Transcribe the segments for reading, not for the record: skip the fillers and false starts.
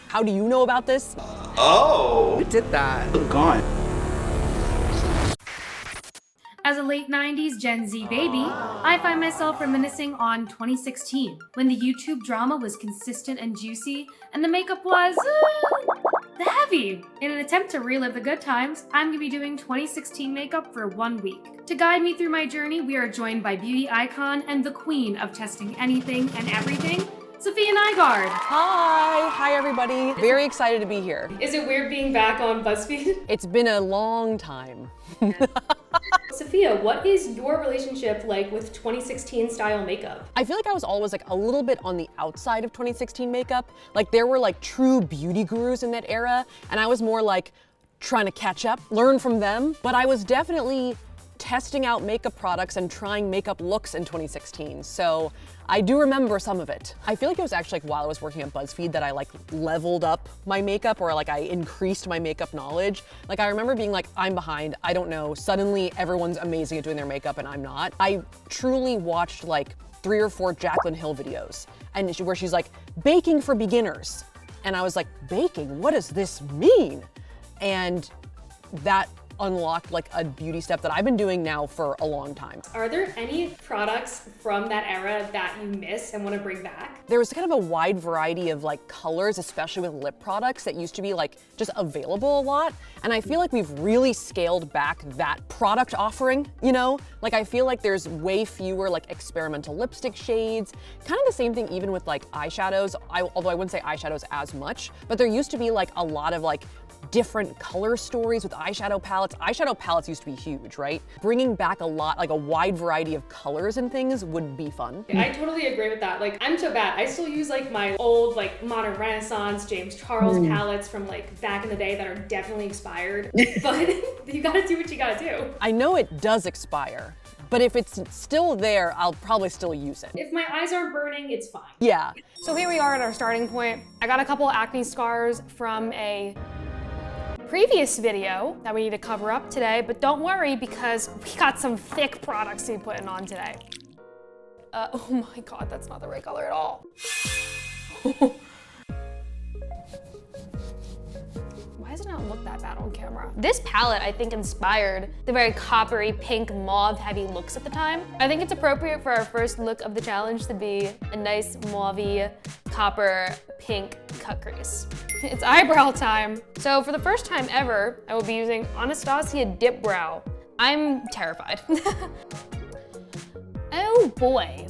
How do you know about this? Oh! Who did that? Gone. As a late 90s Gen Z baby, I find myself reminiscing on 2016, when the YouTube drama was consistent and juicy, and the makeup was heavy. In an attempt to relive the good times, I'm gonna be doing 2016 makeup for 1 week. To guide me through my journey, we are joined by beauty icon and the queen of testing anything and everything, Safiya Nygaard. Hi everybody. Very excited to be here. Is it weird being back on BuzzFeed? It's been a long time. Safiya, what is your relationship like with 2016 style makeup? I feel like I was always like a little bit on the outside of 2016 makeup. Like there were like true beauty gurus in that era, and I was more like trying to catch up, learn from them. But I was definitely testing out makeup products and trying makeup looks in 2016. So I do remember some of it. I feel like it was actually like while I was working at BuzzFeed that I like leveled up my makeup, or like I increased my makeup knowledge. Like I remember being like, I'm behind, I don't know. Suddenly everyone's amazing at doing their makeup and I'm not. I truly watched like 3 or 4 Jaclyn Hill videos and where she's like, baking for beginners. And I was like, baking, what does this mean? And that unlocked like a beauty step that I've been doing now for a long time. Are there any products from that era that you miss and want to bring back? There was kind of a wide variety of like colors, especially with lip products that used to be like just available a lot. And I feel like we've really scaled back that product offering, you know? Like I feel like there's way fewer like experimental lipstick shades. Kind of the same thing even with like eyeshadows, although I wouldn't say eyeshadows as much, but there used to be like a lot of like different color stories with eyeshadow palettes. Eyeshadow palettes used to be huge, right? Bringing back a lot, like a wide variety of colors and things would be fun. I totally agree with that. Like, I'm so bad. I still use like my old like modern Renaissance, James Charles palettes from like back in the day that are definitely expired. But you gotta do what you gotta do. I know it does expire, but if it's still there, I'll probably still use it. If my eyes aren't burning, it's fine. Yeah. So here we are at our starting point. I got a couple acne scars from a previous video that we need to cover up today, but don't worry because we got some thick products to be putting on today. Oh my God, that's not the right color at all. Why does it not look that bad on camera? This palette, I think, inspired the very coppery, pink, mauve-heavy looks at the time. I think it's appropriate for our first look of the challenge to be a nice mauvey, copper, pink cut crease. It's eyebrow time. So for the first time ever, I will be using Anastasia Dip Brow. I'm terrified. Oh boy.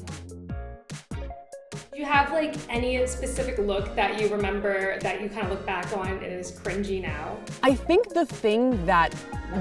Do you have like any specific look that you remember that you kind of look back on and is cringy now? I think the thing that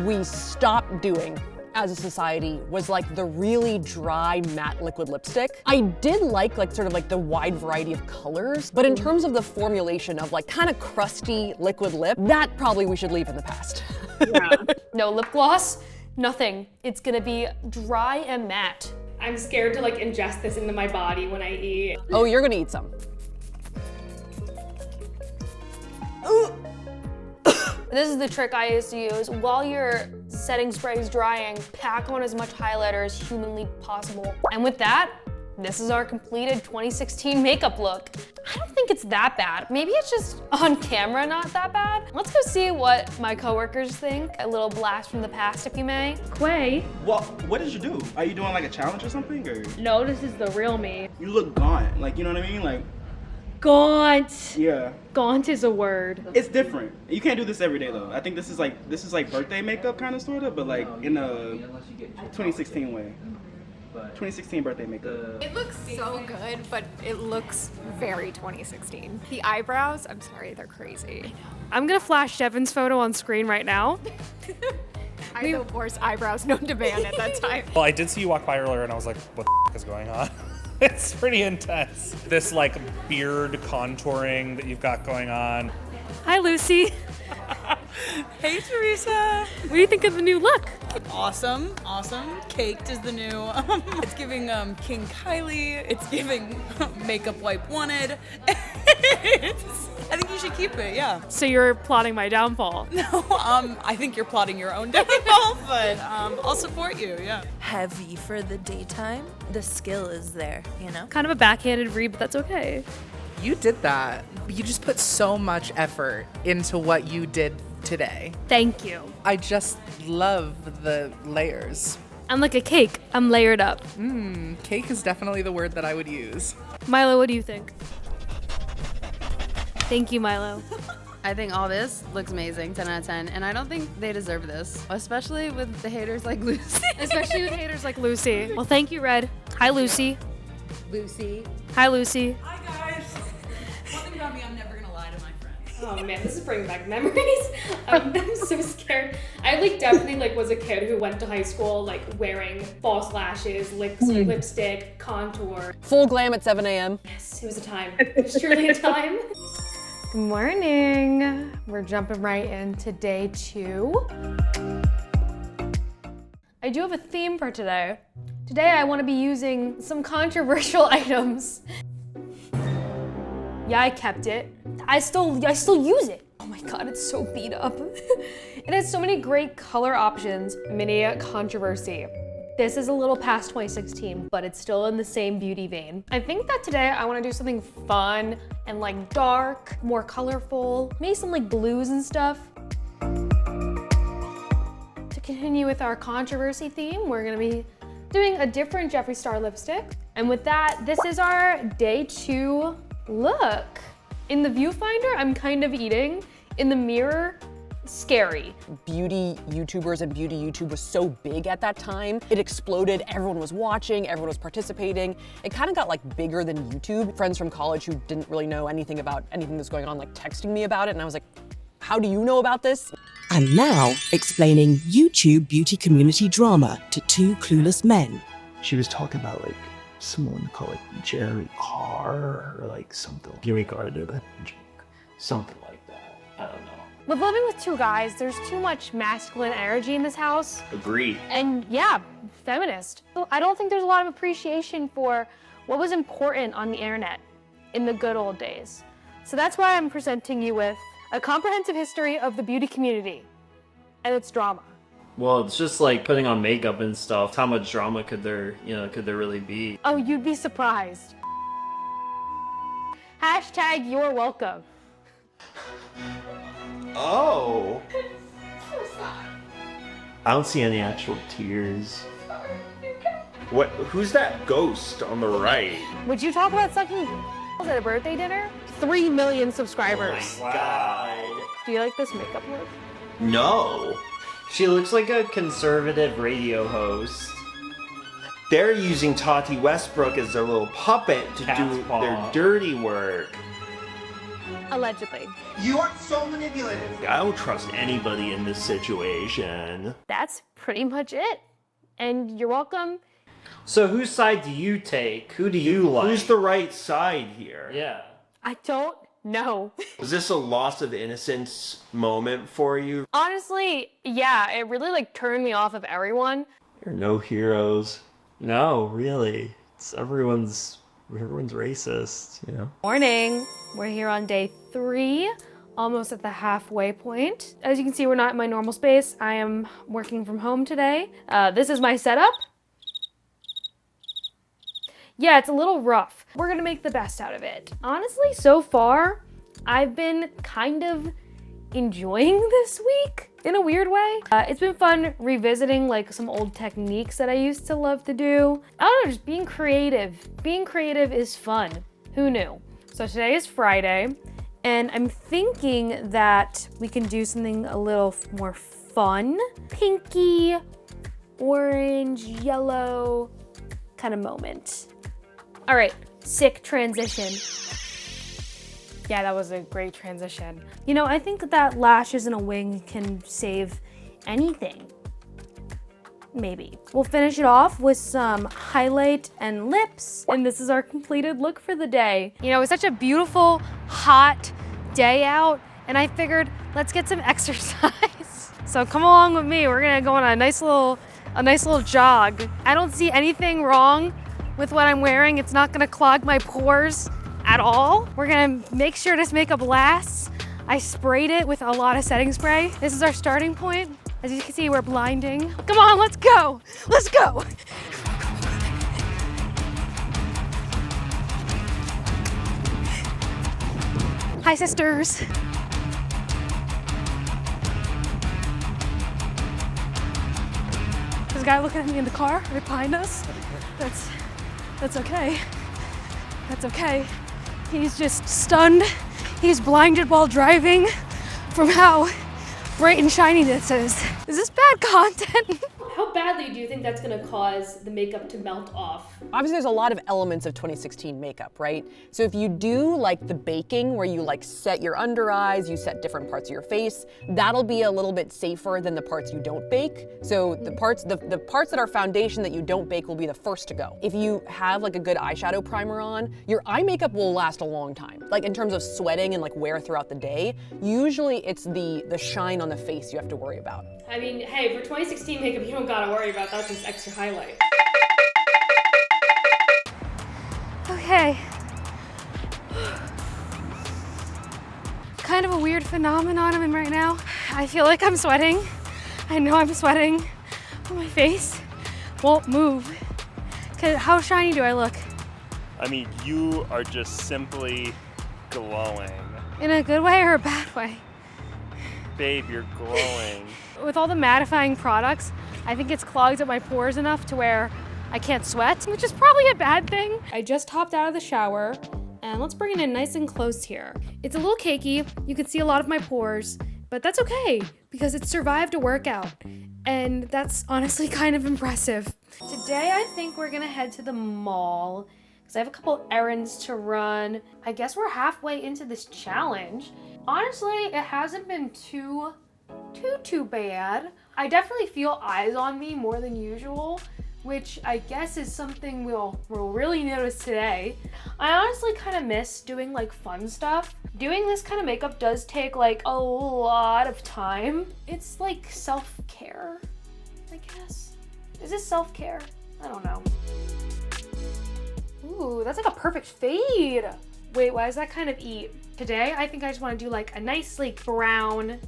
we stopped doing as a society was like the really dry matte liquid lipstick. I did like sort of like the wide variety of colors, but in terms of the formulation of like kind of crusty liquid lip, that probably we should leave in the past. Yeah. No lip gloss, nothing. It's gonna be dry and matte. I'm scared to like ingest this into my body when I eat. Oh, you're gonna eat some. This is the trick I used to use. While your setting spray is drying, pack on as much highlighter as humanly possible. And with that, this is our completed 2016 makeup look. I don't think it's that bad. Maybe it's just on camera not that bad. Let's go see what my coworkers think. A little blast from the past, if you may. Quay. Well, what did you do? Are you doing like a challenge or something? Or No, this is the real me. you look gaunt, like, you know what I mean? Like, Gaunt. yeah. Gaunt is a word. It's different. You can't do this every day though. I think this is like birthday makeup kind of sort of, but like in a 2016 way. 2016 birthday makeup. It looks so good, but it looks very 2016. The eyebrows, I'm sorry, they're crazy. I'm gonna flash Devin's photo on screen right now. I had the worst eyebrows known to man at that time. Well, I did see you walk by earlier and I was like, what the is going on? It's pretty intense. This like beard contouring that you've got going on. Hi, Lucy. Hey, Theresa. What do you think of the new look? Awesome, awesome. Caked is the new. It's giving King Kylie. It's giving makeup wipe wanted. I think you should keep it. Yeah. So you're plotting my downfall. No, I think you're plotting your own downfall, but I'll support you. Yeah. Heavy for the daytime. The skill is there, you know? Kind of a backhanded read, but that's okay. You did that. You just put so much effort into what you did today. Thank you. I just love the layers. I'm like a cake. I'm layered up. Cake is definitely the word that I would use. Milo, what do you think? Thank you, Milo. I think all this looks amazing, 10 out of 10, and I don't think they deserve this, especially with the haters like Lucy. Especially with haters like Lucy. Well, thank you, Red. Hi, Lucy. Lucy. Hi, Lucy. Hi, guys. One thing about me, I'm never gonna lie to my friends. Oh man, this is bringing back memories. I'm so scared. I definitely was a kid who went to high school wearing false lashes, lipstick, contour. Full glam at 7 a.m. Yes, it was a time. It was truly a time. Good morning. We're jumping right into day 2. I do have a theme for today. Today I want to be using some controversial items. Yeah, I kept it. I still use it. Oh my god, it's so beat up. It has so many great color options. Mini controversy. This is a little past 2016, but it's still in the same beauty vein. I think that today I want to do something fun and Dark, more colorful, maybe some blues and stuff. To continue with our controversy theme, we're gonna be doing a different Jeffree Star lipstick. And with that, this is our day 2 look. In the viewfinder, I'm kind of eating. In the mirror, scary. Beauty YouTubers and beauty YouTube was so big at that time. It exploded, everyone was watching, everyone was participating. It kind of got bigger than YouTube. Friends from college who didn't really know anything about anything that's going on texting me about it, and I was like, how do you know about this? And now, explaining YouTube beauty community drama to 2 clueless men. She was talking about someone called Jerry Carr or something. Jerry Carr did it. Something like that. I don't know. with living with 2 guys, there's too much masculine energy in this house. Agreed. And yeah, feminist. I don't think there's a lot of appreciation for what was important on the internet in the good old days. So that's why I'm presenting you with a comprehensive history of the beauty community and its drama. Well, it's just putting on makeup and stuff. How much drama could there really be? Oh, you'd be surprised. Hashtag you're welcome. Oh. I don't see any actual tears. What? Who's that ghost on the right? Would you talk about sucking at a birthday dinner? 3 million subscribers. Oh my God. Do you like this makeup look? No. She looks like a conservative radio host. They're using Tati Westbrook as their little puppet to do their dirty work. Allegedly. You are so manipulative. I don't trust anybody in this situation. That's pretty much it. And you're welcome. So whose side do you take? Who do you like? Who's the right side here? Yeah. I don't know. Was this a loss of innocence moment for you? Honestly, yeah, it really turned me off of everyone. You're no heroes. No, really. Everyone's racist, you know? Morning. We're here on day 3, almost at the halfway point. As you can see, we're not in my normal space. I am working from home today. This is my setup. Yeah, it's a little rough. We're gonna make the best out of it. Honestly, so far, I've been kind of enjoying this week in a weird way. It's been fun revisiting some old techniques that I used to love to do. I don't know, just being creative. Being creative is fun. Who knew? So today is Friday, and I'm thinking that we can do something a little more fun. Pinky, orange, yellow kind of moment. All right, sick transition. Yeah, that was a great transition. You know, I think that lashes and a wing can save anything. Maybe. We'll finish it off with some highlight and lips. And this is our completed look for the day. You know, it's such a beautiful, hot day out, and I figured let's get some exercise. So come along with me. We're gonna go on a nice little jog. I don't see anything wrong with what I'm wearing. It's not gonna clog my pores at all. We're gonna make sure this makeup lasts. I sprayed it with a lot of setting spray. This is our starting point. As you can see, we're blinding. Come on, let's go. Let's go. Hi, sisters. There's a guy looking at me in the car right behind us. That's okay. That's okay. He's just stunned. He's blinded while driving from how bright and shiny this is. Is this bad content? How badly do you think that's gonna cause the makeup to melt off? Obviously, there's a lot of elements of 2016 makeup, right? So if you do like the baking where you like set your under eyes, you set different parts of your face, that'll be a little bit safer than the parts you don't bake. So the parts that are foundation that you don't bake will be the first to go. If you have like a good eyeshadow primer on, your eye makeup will last a long time. Like in terms of sweating and like wear throughout the day, usually it's the shine on the face you have to worry about. I mean, hey, for 2016 makeup, you don't gotta worry about that, just extra highlight. Okay. Kind of a weird phenomenon I'm in right now. I feel like I'm sweating. I know I'm sweating, but my face won't move. How shiny do I look? I mean, you are just simply glowing. In a good way or a bad way? Babe, you're glowing. With all the mattifying products, I think it's clogged up my pores enough to where I can't sweat, which is probably a bad thing. I just hopped out of the shower, and let's bring it in nice and close here. It's a little cakey, you can see a lot of my pores, but that's okay, because it survived a workout, and that's honestly kind of impressive. Today, I think we're gonna head to the mall, because I have a couple errands to run. I guess we're halfway into this challenge. Honestly, it hasn't been too bad. I definitely feel eyes on me more than usual, which I guess is something we'll really notice today. I honestly kind of miss doing like fun stuff. Doing this kind of makeup does take like a lot of time. It's like self-care, I guess. Is this self-care? I don't know. Ooh, that's like a perfect fade. Wait, why is that kind of eat? Today, I think I just want to do like a nice like brown,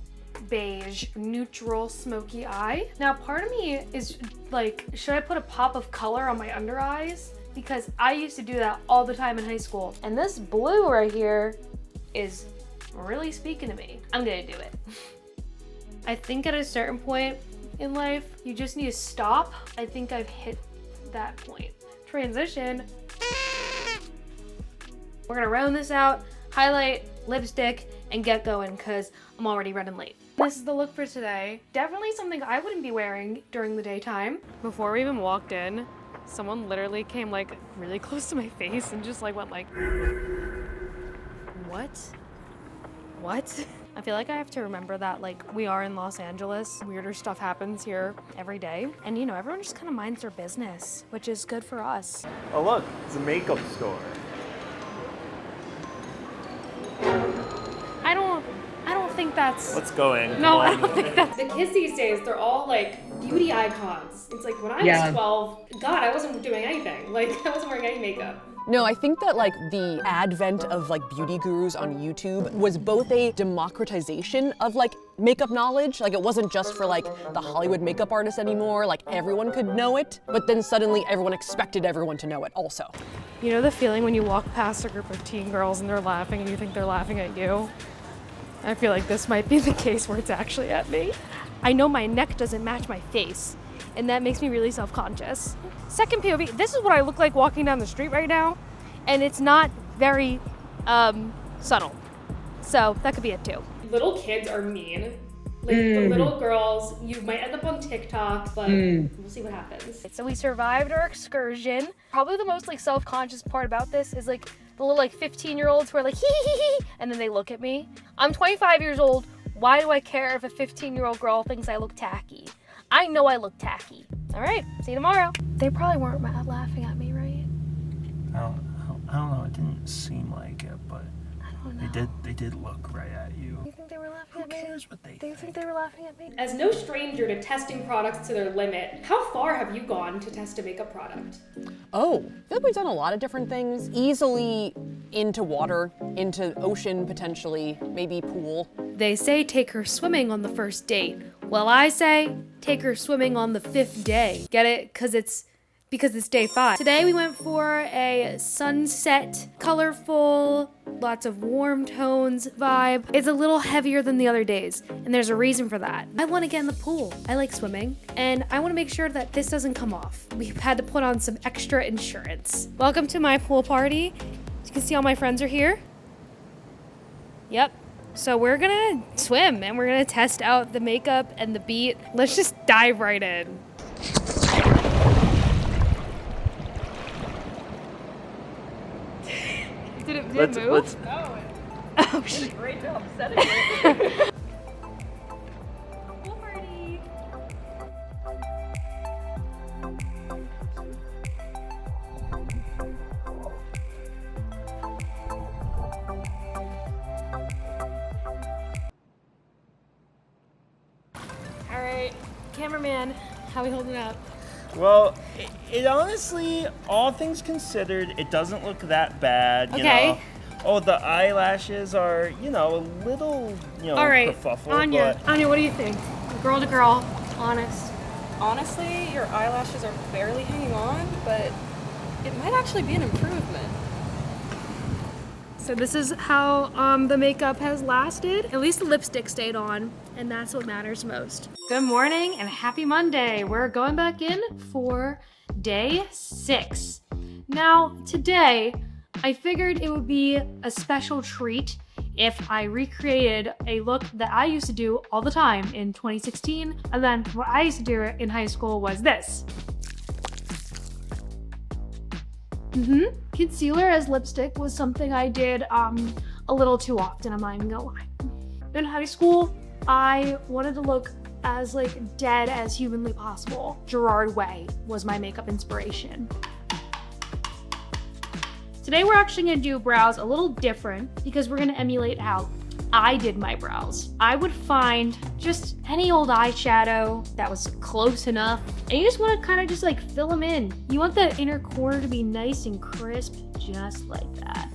beige, neutral, smoky eye. Now, part of me is like, should I put a pop of color on my under eyes? Because I used to do that all the time in high school. And this blue right here is really speaking to me. I'm gonna do it. I think at a certain point in life, you just need to stop. I think I've hit that point. Transition. We're gonna round this out, highlight, lipstick, and get going because I'm already running late. This is the look for today. Definitely something I wouldn't be wearing during the daytime. Before we even walked in, someone literally came like really close to my face and just like went like, what? What? I feel like I have to remember that like we are in Los Angeles. Weirder stuff happens here every day. And you know, everyone just kind of minds their business, which is good for us. Oh look, it's a makeup store. I don't think that's... Let's go in. No, I don't think that's... The kids these days, they're all like beauty icons. It's like when I was 12, God, I wasn't doing anything. Like I wasn't wearing any makeup. No, I think that like the advent of like beauty gurus on YouTube was both a democratization of like makeup knowledge. Like it wasn't just for like the Hollywood makeup artists anymore, like everyone could know it, but then suddenly everyone expected everyone to know it also. You know the feeling when you walk past a group of teen girls and they're laughing and you think they're laughing at you? I feel like this might be the case where it's actually at me. I know my neck doesn't match my face, and that makes me really self-conscious. Second POV, this is what I look like walking down the street right now, and it's not very subtle. So that could be it too. Little kids are mean. Like the little girls, you might end up on TikTok, but we'll see what happens. So we survived our excursion. Probably the most like self-conscious part about this is like the little like 15-year-olds who are like hee hee hee hee, and then they look at me. I'm 25 years old. Why do I care if a 15-year-old girl thinks I look tacky? I know I look tacky. All right, see you tomorrow. They probably weren't mad laughing at me, right? I don't know. It didn't seem like it, but I don't know. they did look right at you. You think they were laughing at me? Who cares what they Do you think they were laughing at me? As no stranger to testing products to their limit, how far have you gone to test a makeup product? Oh, I feel like we've done a lot of different things. Easily into water, into ocean potentially, maybe pool. They say take her swimming on the first date. Well, I say take her swimming on the 5th day. Get it? 'Cause it's because it's day 5. Today we went for a sunset, colorful, lots of warm tones vibe. It's a little heavier than the other days, and there's a reason for that. I want to get in the pool. I like swimming, and I want to make sure that this doesn't come off. We've had to put on some extra insurance. Welcome to my pool party. You can see all my friends are here. Yep. So we're gonna swim, and we're gonna test out the makeup and the beat. Let's just dive right in. Did it move? Oh shit. Great job setting it. Pool party. All right, cameraman, how we holding up? Well, it honestly, all things considered, it doesn't look that bad. You Okay. know? Oh, the eyelashes are, you know, a little, you know, All right, kerfuffle, Anya, but Anya, what do you think? Girl to girl, honest. Honestly, your eyelashes are barely hanging on, but it might actually be an improvement. So this is how the makeup has lasted. At least the lipstick stayed on, and that's what matters most. Good morning and happy Monday. We're going back in for day 6. Now, today, I figured it would be a special treat if I recreated a look that I used to do all the time in 2016, and then what I used to do in high school was this. Concealer as lipstick was something I did a little too often, I'm not even gonna lie. In high school, I wanted to look as like dead as humanly possible. Gerard Way was my makeup inspiration. Today we're actually gonna do brows a little different because we're gonna emulate how I did my brows. I would find just any old eyeshadow that was close enough, and you just want to kind of just like fill them in. You want the inner corner to be nice and crisp, just like that.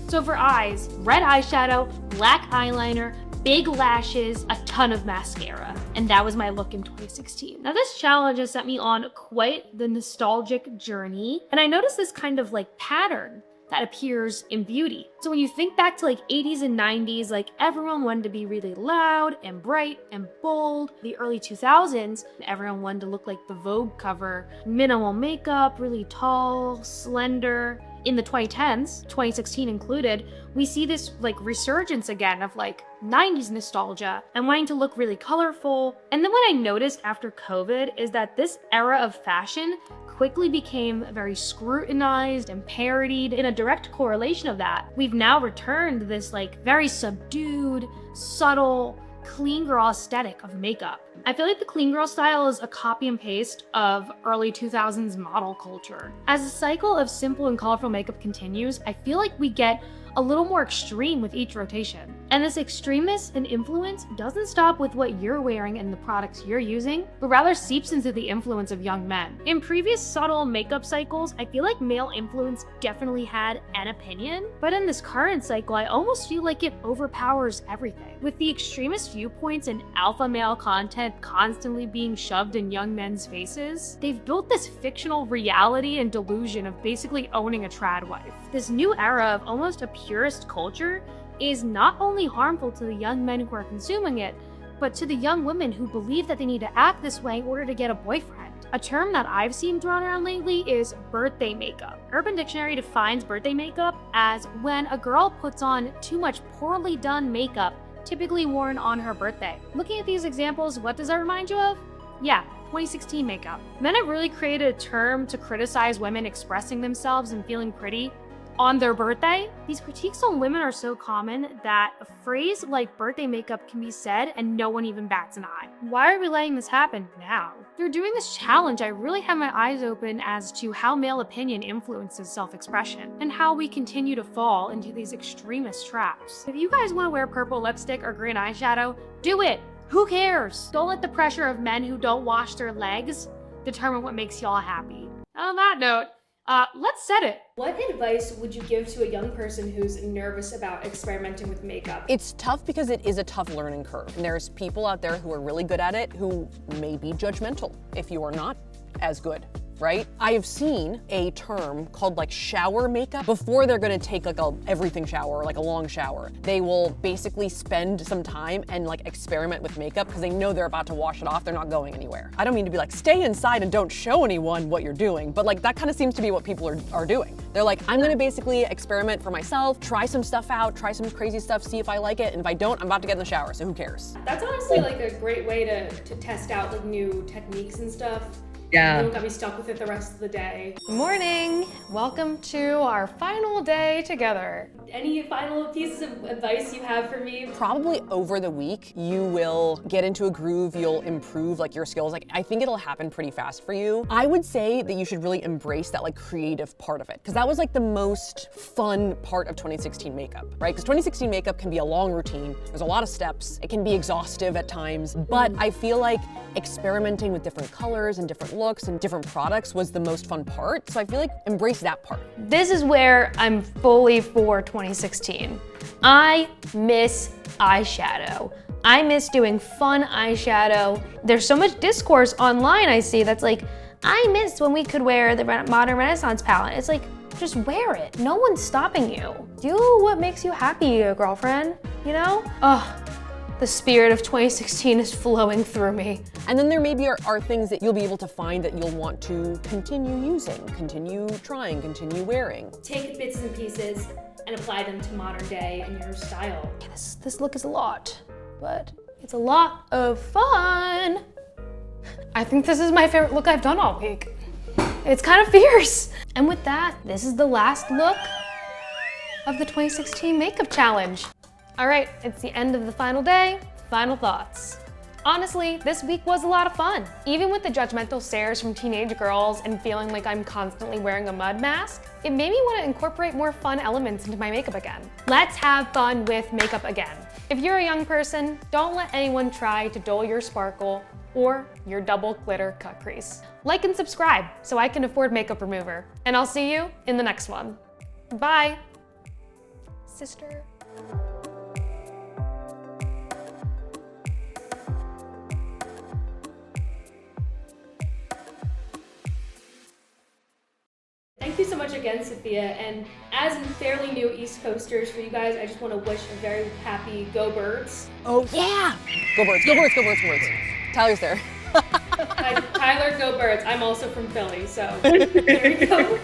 So for eyes, red eyeshadow, black eyeliner, big lashes, a ton of mascara. And that was my look in 2016. Now this challenge has set me on quite the nostalgic journey, and I noticed this kind of like pattern that appears in beauty. So when you think back to like 80s and 90s, like everyone wanted to be really loud and bright and bold. The early 2000s, everyone wanted to look like the Vogue cover. Minimal makeup, really tall, slender. In the 2010s, 2016 included, we see this like resurgence again of like 90s nostalgia and wanting to look really colorful. And then what I noticed after COVID is that this era of fashion quickly became very scrutinized and parodied. In a direct correlation of that, we've now returned to this like very subdued, subtle, clean girl aesthetic of makeup. I feel like the clean girl style is a copy and paste of early 2000s model culture. As the cycle of simple and colorful makeup continues, I feel like we get a little more extreme with each rotation. And this extremeness and influence doesn't stop with what you're wearing and the products you're using, but rather seeps into the influence of young men. In previous subtle makeup cycles, I feel like male influence definitely had an opinion, but in this current cycle, I almost feel like it overpowers everything. With the extremist viewpoints and alpha male content constantly being shoved in young men's faces, they've built this fictional reality and delusion of basically owning a trad wife. This new era of almost a purist culture is not only harmful to the young men who are consuming it, but to the young women who believe that they need to act this way in order to get a boyfriend. A term that I've seen thrown around lately is birthday makeup. Urban Dictionary defines birthday makeup as when a girl puts on too much poorly done makeup, typically worn on her birthday. Looking at these examples, what does that remind you of? Yeah, 2016 makeup. Men have really created a term to criticize women expressing themselves and feeling pretty on their birthday. These critiques on women are so common that a phrase like birthday makeup can be said and no one even bats an eye. Why are we letting this happen now? Through doing this challenge, I really have my eyes open as to how male opinion influences self-expression and how we continue to fall into these extremist traps. If you guys want to wear purple lipstick or green eyeshadow, do it. Who cares? Don't let the pressure of men who don't wash their legs determine what makes y'all happy. On that note, let's set it. What advice would you give to a young person who's nervous about experimenting with makeup? It's tough because it is a tough learning curve. And there's people out there who are really good at it who may be judgmental if you are not as good. right? I have seen a term called like shower makeup. Before they're gonna take like a everything shower, like a long shower, they will basically spend some time and like experiment with makeup because they know they're about to wash it off, they're not going anywhere. I don't mean to be like, stay inside and don't show anyone what you're doing, but like that kind of seems to be what people are doing. They're like, I'm gonna basically experiment for myself, try some stuff out, try some crazy stuff, see if I like it, and if I don't, I'm about to get in the shower, so who cares? That's honestly like a great way to test out like new techniques and stuff. Yeah. You don't gotta be stuck with it the rest of the day. Morning. Welcome to our final day together. Any final pieces of advice you have for me? Probably over the week, you will get into a groove, you'll improve like your skills. Like I think it'll happen pretty fast for you. I would say that you should really embrace that like creative part of it, because that was like the most fun part of 2016 makeup, right? Because 2016 makeup can be a long routine. There's a lot of steps. It can be exhaustive at times, but I feel like experimenting with different colors and different looks and different products was the most fun part. So I feel like embrace that part. This is where I'm fully for 2016. I miss eyeshadow. I miss doing fun eyeshadow. There's so much discourse online I see that's like, I miss when we could wear the Modern Renaissance palette. It's like, just wear it. No one's stopping you. Do what makes you happy, girlfriend, you know? Ugh. The spirit of 2016 is flowing through me. And then there maybe are things that you'll be able to find that you'll want to continue using, continue trying, continue wearing. Take bits and pieces and apply them to modern day and your style. This look is a lot, but it's a lot of fun. I think this is my favorite look I've done all week. It's kind of fierce. And with that, this is the last look of the 2016 makeup challenge. All right, it's the end of the final day. Final thoughts. Honestly, this week was a lot of fun. Even with the judgmental stares from teenage girls and feeling like I'm constantly wearing a mud mask, it made me want to incorporate more fun elements into my makeup again. Let's have fun with makeup again. If you're a young person, don't let anyone try to dull your sparkle or your double glitter cut crease. Like and subscribe so I can afford makeup remover. And I'll see you in the next one. Bye, sister. Thank you so much again, Safiya. And as fairly new East Coasters, for you guys, I just want to wish a very happy Go Birds. Oh yeah! Go Birds, go Birds, go Birds, go Birds. Tyler's there. Tyler, Go Birds. I'm also from Philly, so there we go.